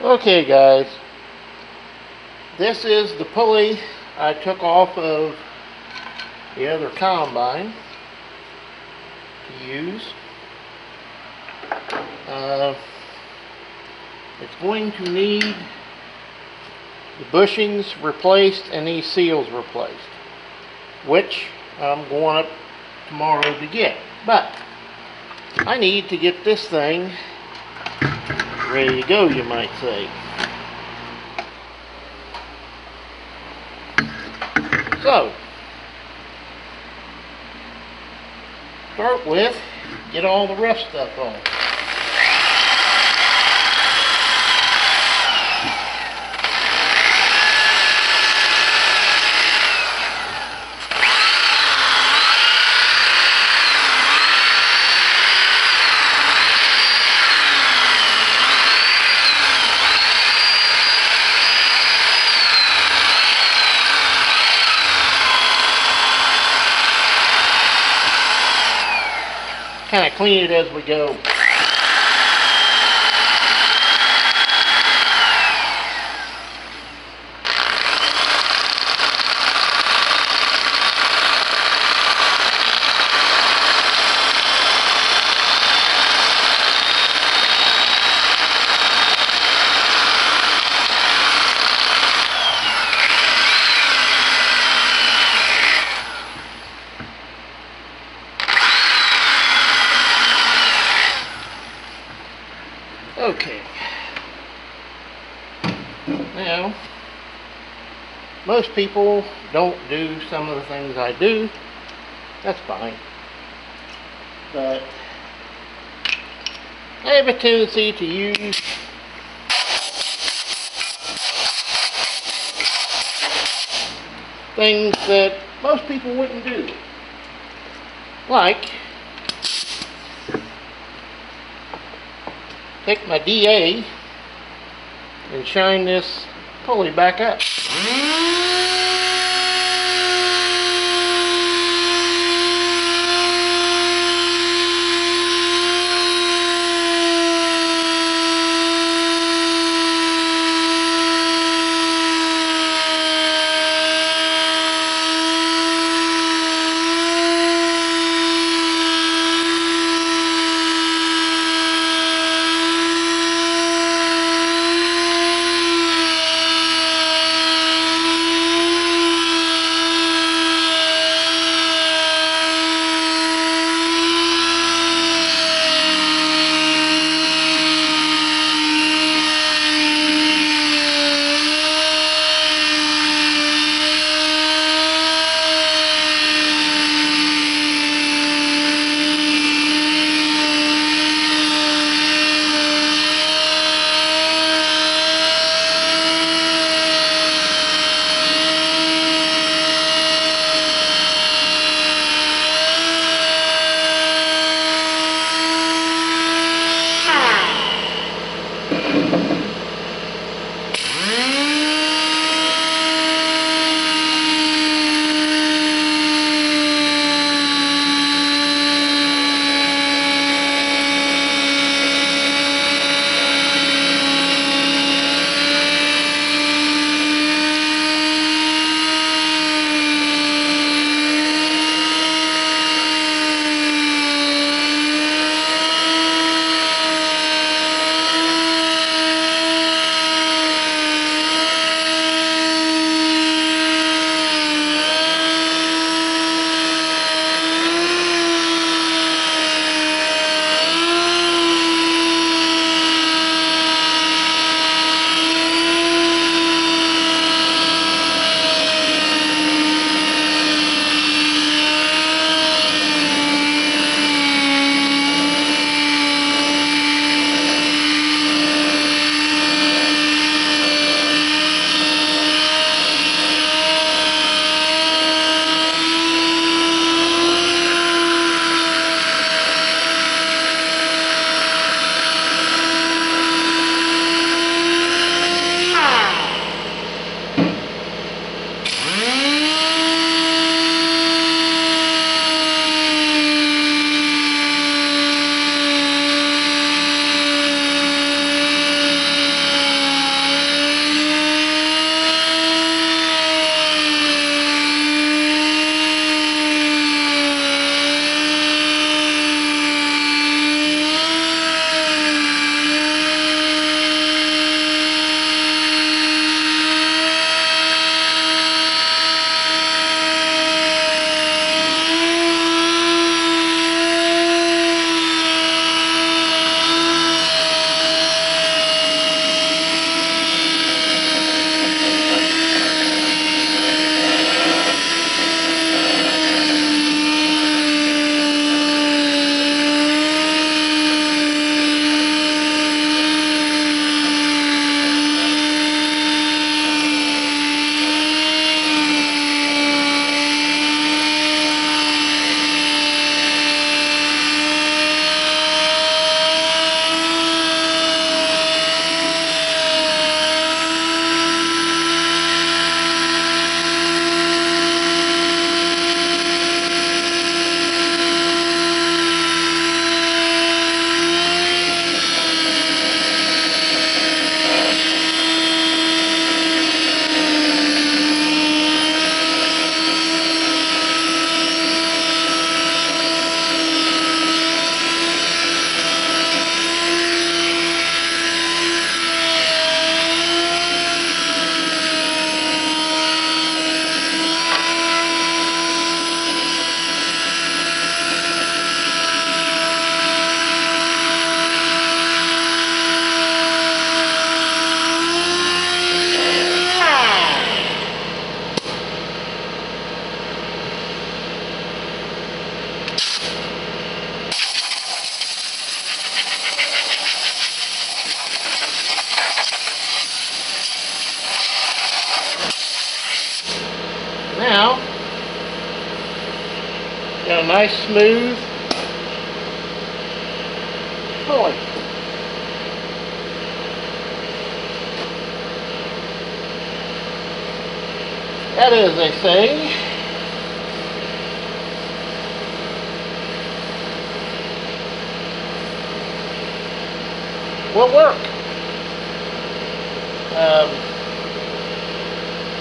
Okay guys, this is the pulley I took off of the other combine to use. It's going to need the bushings replaced and these seals replaced, which I'm going up tomorrow to get. But I need to get this thing ready to go, you might say. So, start with, get all the rough stuff on. Kind of clean it as we go. Okay, now most people don't do some of the things I do. That's fine, but I have a tendency to use things that most people wouldn't do, like take my DA and shine this pulley back up. nice smooth pulley. That is, they say, will work.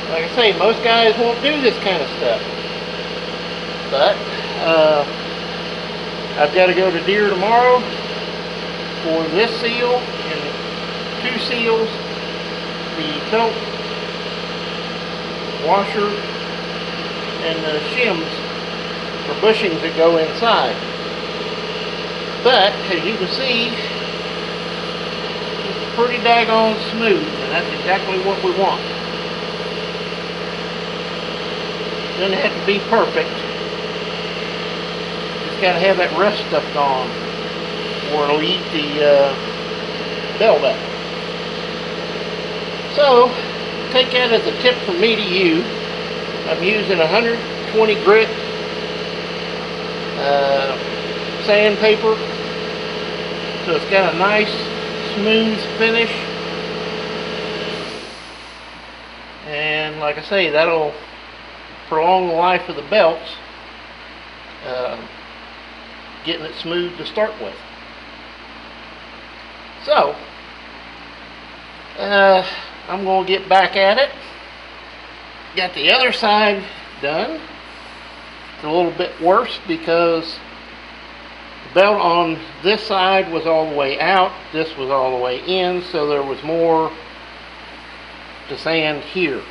Like I say, most guys won't do this kind of stuff. But I've got to go to Deere tomorrow for this seal and 2 seals, the felt washer and the shims or bushings that go inside. But as you can see, it's pretty daggone smooth, and that's exactly what we want. Doesn't have to be perfect. Just got to have that rust stuff gone, or it'll eat the bell back. So take that as a tip from me to you. I'm using 120 grit sandpaper, so it's got a nice smooth finish, and like I say, that'll prolong the life of the belts, getting it smooth to start with. So I'm going to get back at it. Got the other side done. It's a little bit worse because the belt on this side was all the way out, this was all the way in, so there was more to sand here.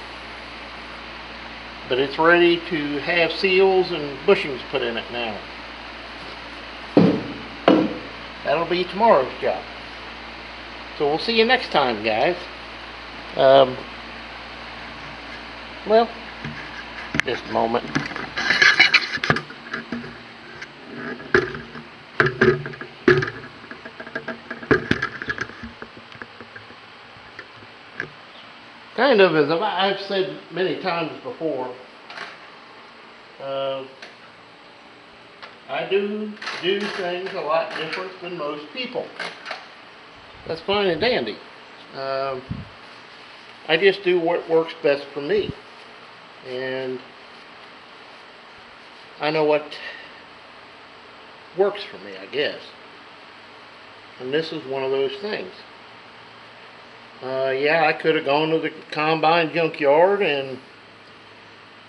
But it's ready to have seals and bushings put in it now. That'll be tomorrow's job. So we'll see you next time, guys. Well, just a moment. Kind of, as I've said many times before, I do things a lot different than most people. That's fine and dandy. I just do what works best for me. And I know what works for me, I guess. And this is one of those things. Yeah, I could have gone to the combine junkyard and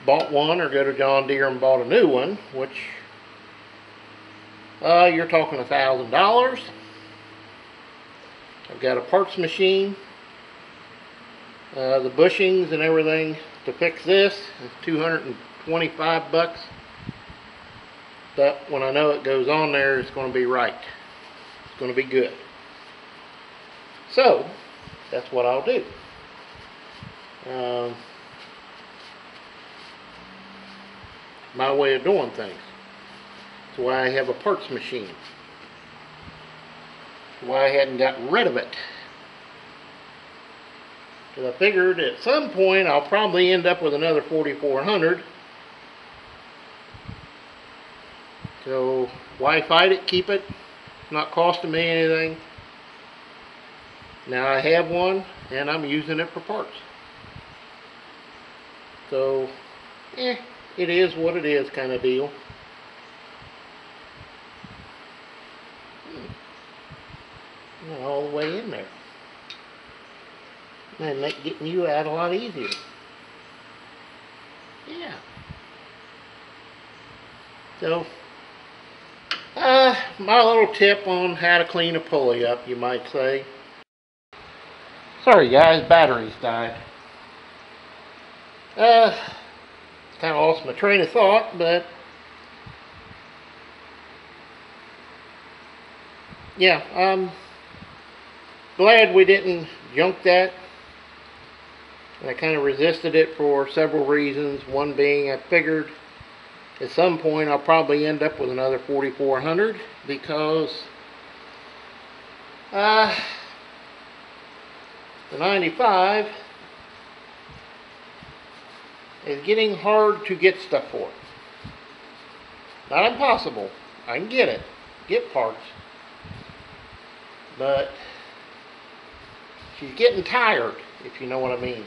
bought one, or go to John Deere and bought a new one, which you're talking $1,000. I've got a parts machine. The bushings and everything to fix this is $225. But when I know it goes on there, it's going to be right. It's going to be good. So that's what I'll do. My way of doing things. That's why I have a parts machine. That's why I hadn't gotten rid of it. Because I figured at some point I'll probably end up with another 4400. So why fight it? Keep it. It's not costing me anything. Now I have one, and I'm using it for parts. So, it is what it is, kind of deal. All the way in there. And make getting you out a lot easier. Yeah. So, my little tip on how to clean a pulley up, you might say. Sorry guys, batteries died. Kind of lost my train of thought, but yeah, I'm glad we didn't junk that. And I kind of resisted it for several reasons. One being, I figured at some point I'll probably end up with another 4400 because the 95 is getting hard to get stuff for. Not impossible. I can get it. Get parts. But she's getting tired, if you know what I mean.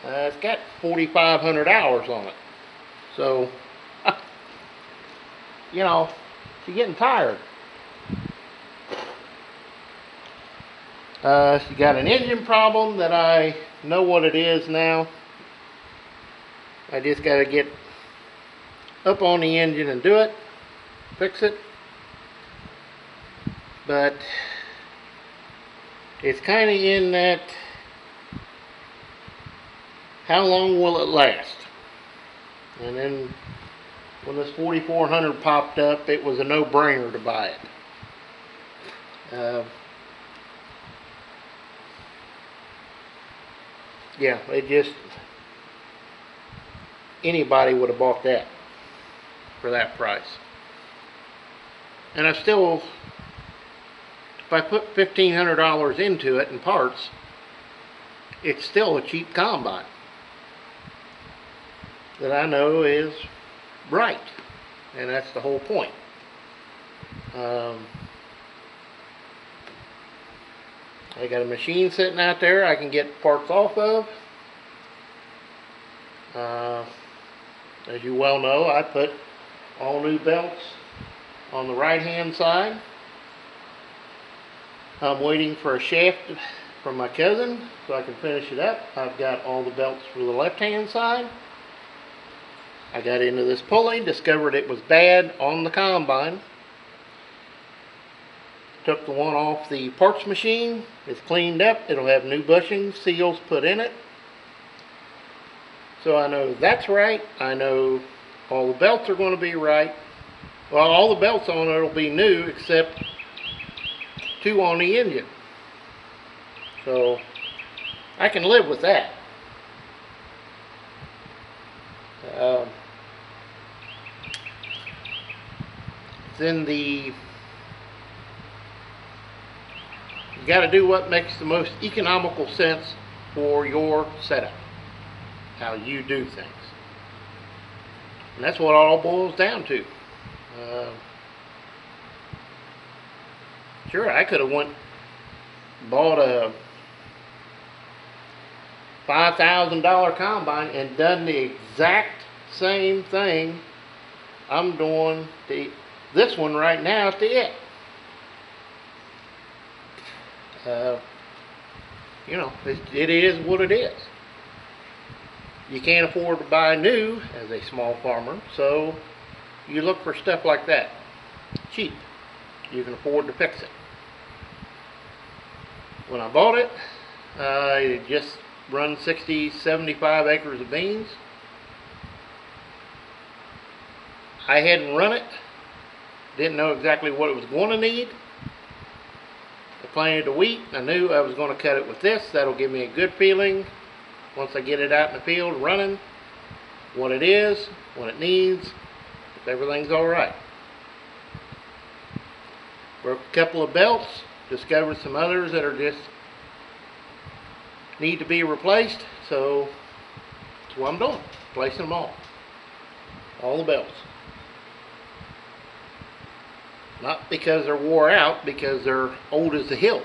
It's got 4,500 hours on it. So, you know, she's getting tired. She got an engine problem that I know what it is now. I just got to get up on the engine and do it, fix it. But it's kind of in that, how long will it last? And then when this 4400 popped up, it was a no-brainer to buy it. Yeah, it just, anybody would have bought that for that price. And I still, if I put $1,500 into it in parts, it's still a cheap combine that I know is right, and that's the whole point. I got a machine sitting out there I can get parts off of. As you well know, I put all new belts on the right hand side. I'm waiting for a shaft from my cousin so I can finish it up. I've got all the belts for the left hand side. I got into this pulley, discovered it was bad on the combine. Took the one off the parts machine. It's cleaned up. It'll have new bushings, seals put in it. So I know that's right. I know all the belts are going to be right. Well, all the belts on it will be new except 2 on the engine. So I can live with that. Then you got to do what makes the most economical sense for your setup, how you do things, and that's what it all boils down to. Sure, I could have bought a $5,000 combine and done the exact same thing I'm doing this one right now at the it. You know, it is what it is. You can't afford to buy new as a small farmer, so you look for stuff like that. Cheap. You can afford to fix it. When I bought it, I just run 75 acres of beans. I hadn't run it. Didn't know exactly what it was going to need. I planted the wheat. I knew I was going to cut it with this. That'll give me a good feeling once I get it out in the field running, what it is, what it needs, if everything's alright. Broke a couple of belts, discovered some others that are just need to be replaced, so that's what I'm doing, replacing them all the belts. Not because they're wore out, because they're old as the hills.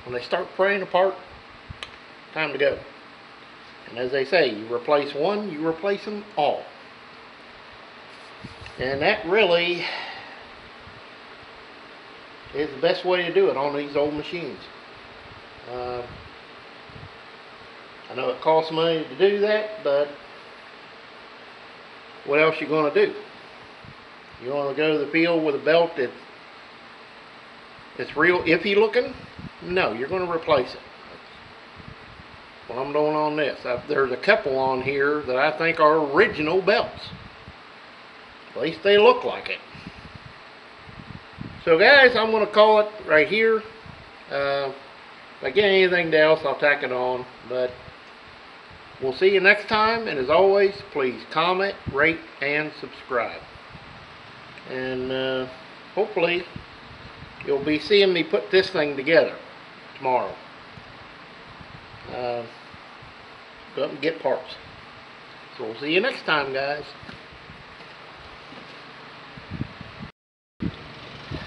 When they start fraying apart, time to go. And as they say, you replace one, you replace them all. And that really is the best way to do it on these old machines. I know it costs money to do that, but what else you going to do? You want to go to the field with a belt that's real iffy looking? No, you're going to replace it. That's what I'm doing on this. There's a couple on here that I think are original belts. At least they look like it. So guys, I'm going to call it right here. If I get anything else, I'll tack it on. But we'll see you next time. And as always, please comment, rate, and subscribe. And hopefully you'll be seeing me put this thing together tomorrow. go up and get parts. So we'll see you next time, guys.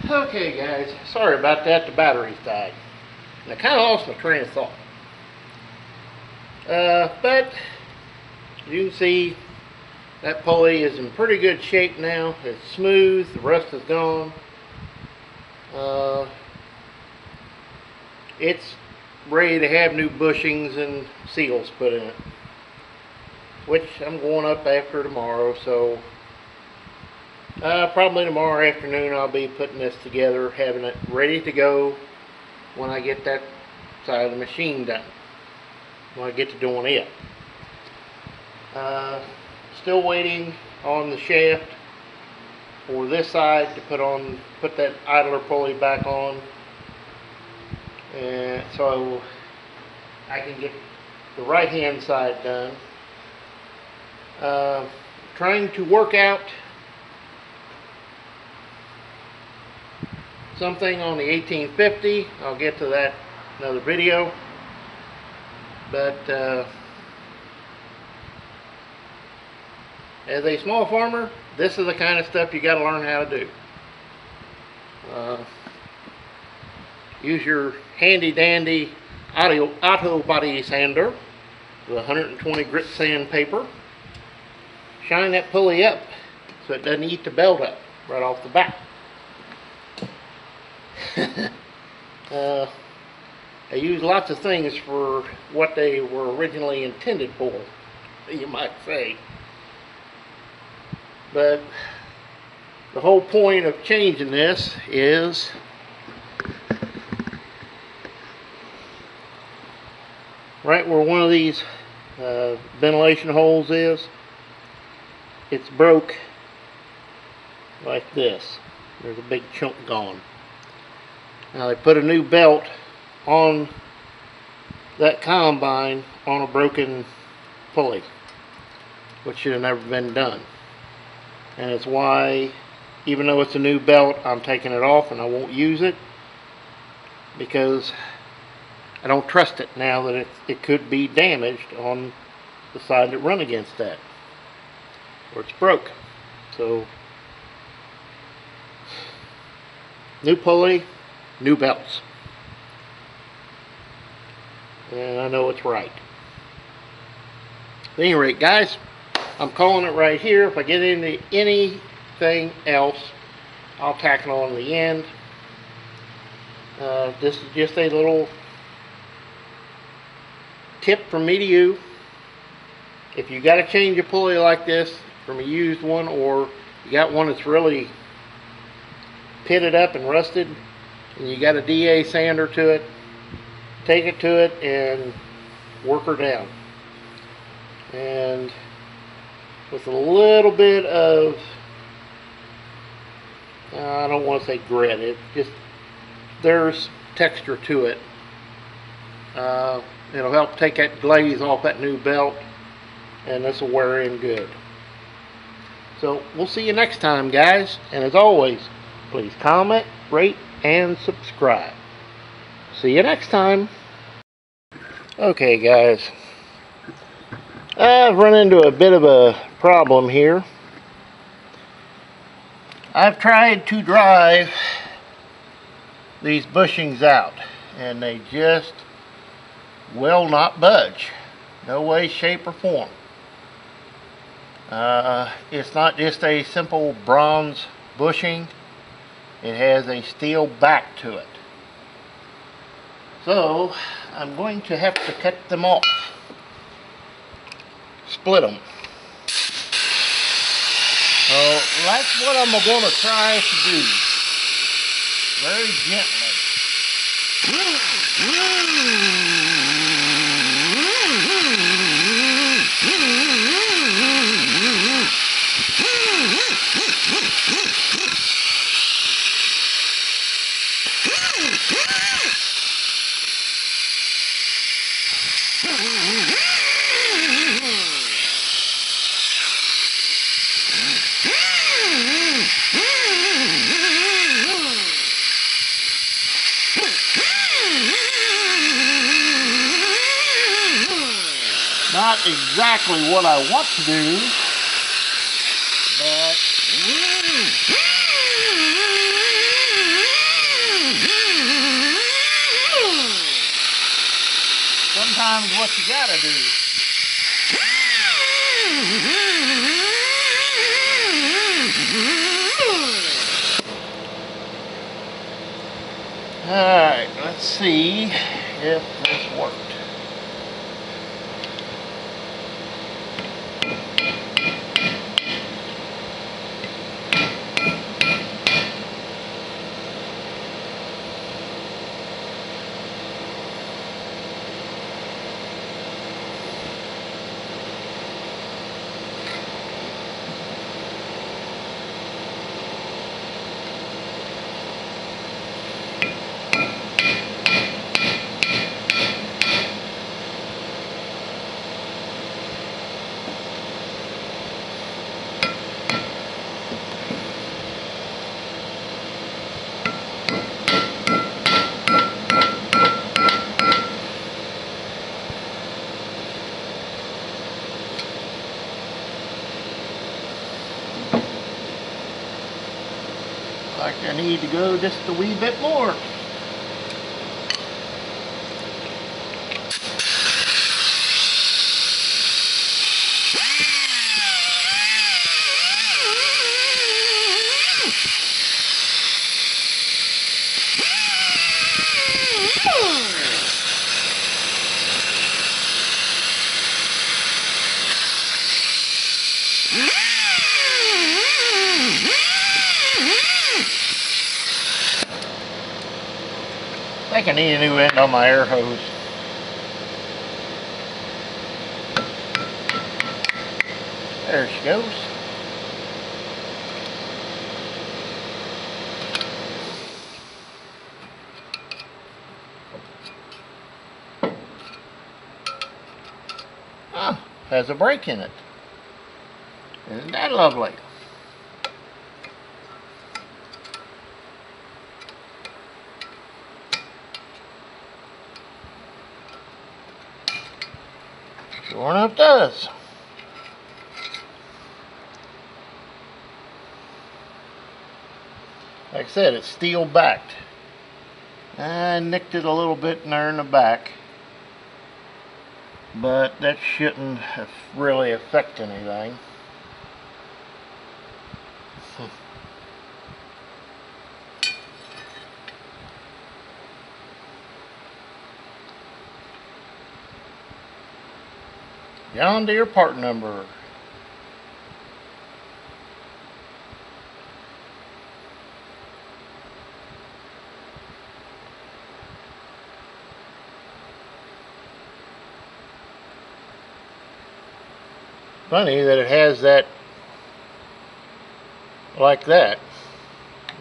Okay, guys, sorry about that. The batteries died. And I kind of lost my train of thought. But you can see that pulley is in pretty good shape now. It's smooth. The rust is gone. It's ready to have new bushings and seals put in it, which I'm going up after tomorrow. So probably tomorrow afternoon I'll be putting this together, having it ready to go when I get that side of the machine done, when I get to doing it. Still waiting on the shaft for this side to put that idler pulley back on, and so I can get the right hand side done. Trying to work out something on the 1850. I'll get to that in another video. But as a small farmer, this is the kind of stuff you got to learn how to do. Use your handy dandy auto body sander with 120 grit sandpaper. Shine that pulley up so it doesn't eat the belt up right off the bat. I use lots of things for what they were originally intended for, you might say. But the whole point of changing this is right where one of these ventilation holes is, it's broke like this. There's a big chunk gone. Now they put a new belt on that combine on a broken pulley, which should have never been done. And it's why, even though it's a new belt, I'm taking it off and I won't use it, because I don't trust it now that it could be damaged on the side that run against that, or it's broke. So new pulley, new belts. And I know it's right. At any rate, guys, I'm calling it right here. If I get into anything else, I'll tack it on the end. This is just a little tip from me to you. If you got to change a pulley like this from a used one, or you got one that's really pitted up and rusted, and you got a DA sander to it, take it to it and work her down. And with a little bit of, I don't want to say grit, it just, there's texture to it. It'll help take that glaze off that new belt, and this will wear in good. So we'll see you next time, guys, and as always, please comment, rate, and subscribe. See you next time. Okay, guys, I've run into a bit of a problem here. I've tried to drive these bushings out, and they just will not budge. No way, shape, or form. It's not just a simple bronze bushing. It has a steel back to it. So I'm going to have to cut them off. Split them. So that's what I'm going to try to do. Very gently. not exactly what I want to do, but sometimes what you gotta do. Alright, let's see if this worked. Like I need to go just a wee bit more. I think I need a new end on my air hose. There she goes. Ah, has a break in it. Isn't that lovely? Sure enough does. Like I said, it's steel backed. I nicked it a little bit in there in the back, but that shouldn't really affect anything. John Deere part number. Funny that it has that like that.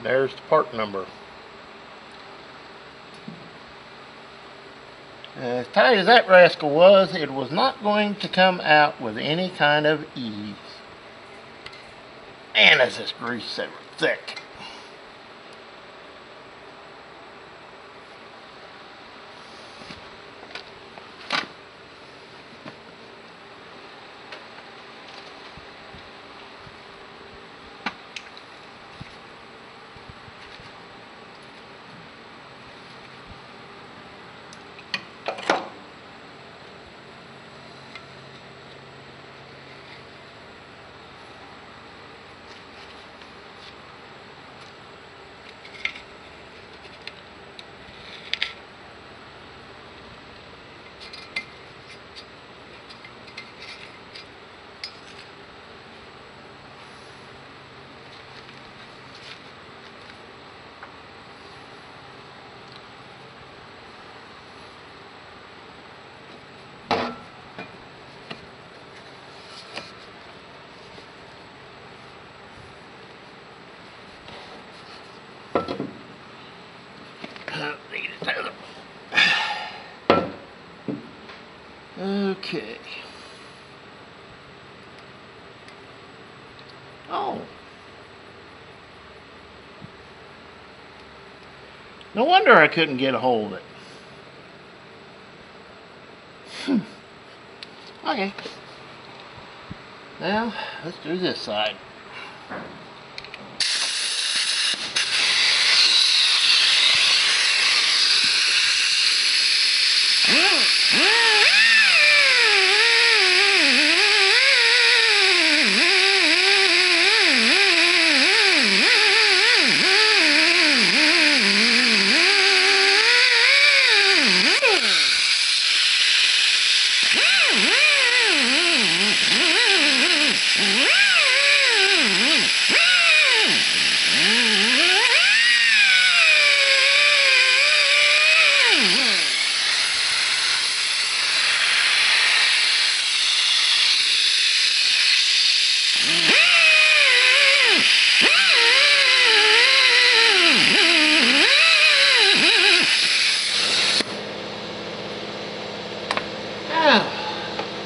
There's the part number. As tight as that rascal was, it was not going to come out with any kind of ease. And is this grease ever thick? Okay. Oh. No wonder I couldn't get a hold of it. Okay. Now, let's do this side.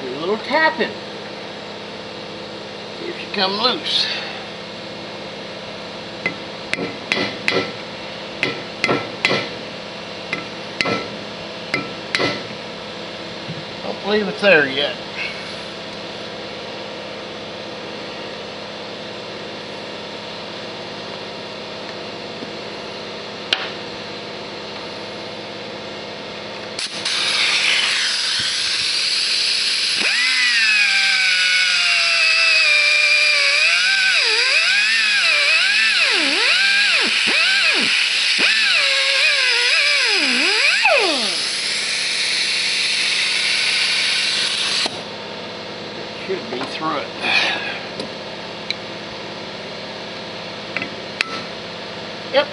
Do a little tapping. See if she come loose. Don't believe it's there yet. Should be through it. Yep.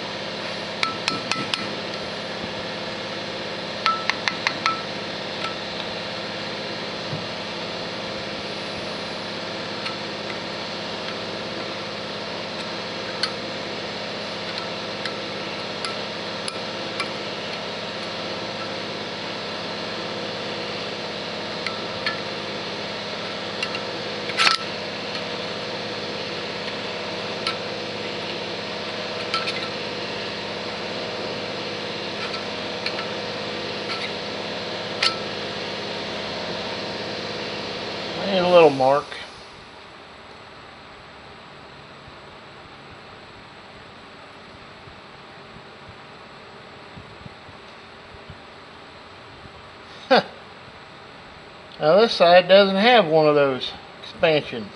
And a little mark. Now this side doesn't have one of those expansions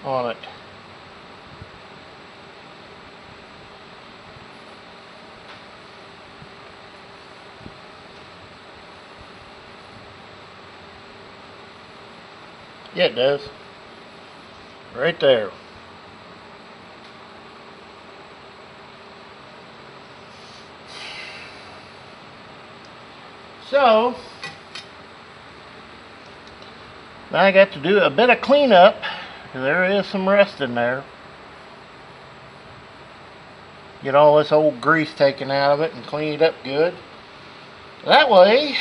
on it. Yeah, it does. Right there. So, now I got to do a bit of cleanup. There is some rust in there. Get all this old grease taken out of it and clean it up good. That way,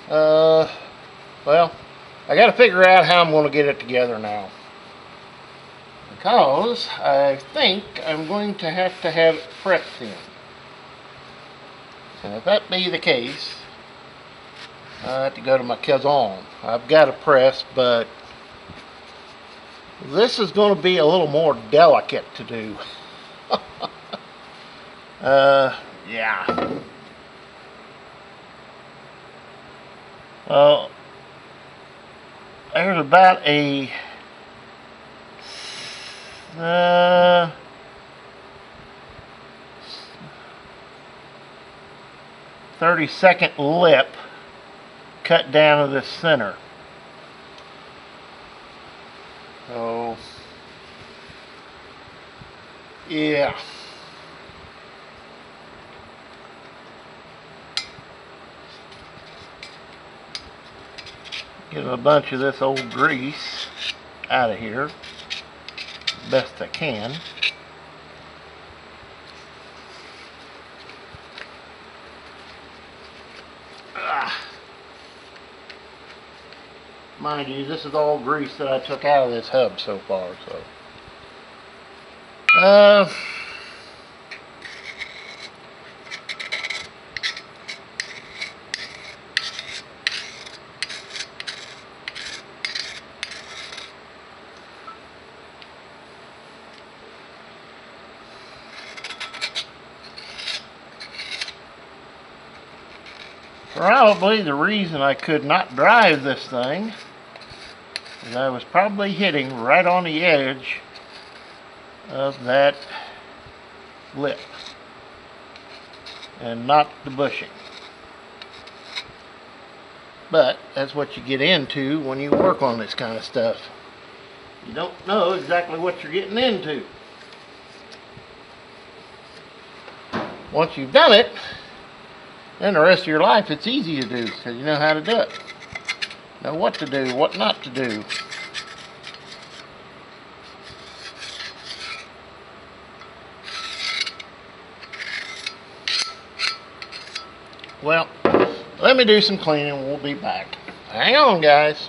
well, I got to figure out how I'm going to get it together now. Because I think I'm going to have it pressed in. And if that be the case, I have to go to my Kazan. I've got a press, but this is going to be a little more delicate to do. Yeah. Well, there's about a 30-second lip cut down to the center. So, yeah. Get a bunch of this old grease out of here best I can. Mind you, this is all grease that I took out of this hub so far, so Probably the reason I could not drive this thing is I was probably hitting right on the edge of that lip and not the bushing. But that's what you get into when you work on this kind of stuff. You don't know exactly what you're getting into. Once you've done it, then the rest of your life it's easy to do because you know how to do it. Know what to do, what not to do. Well, let me do some cleaning. We'll be back. Hang on, guys.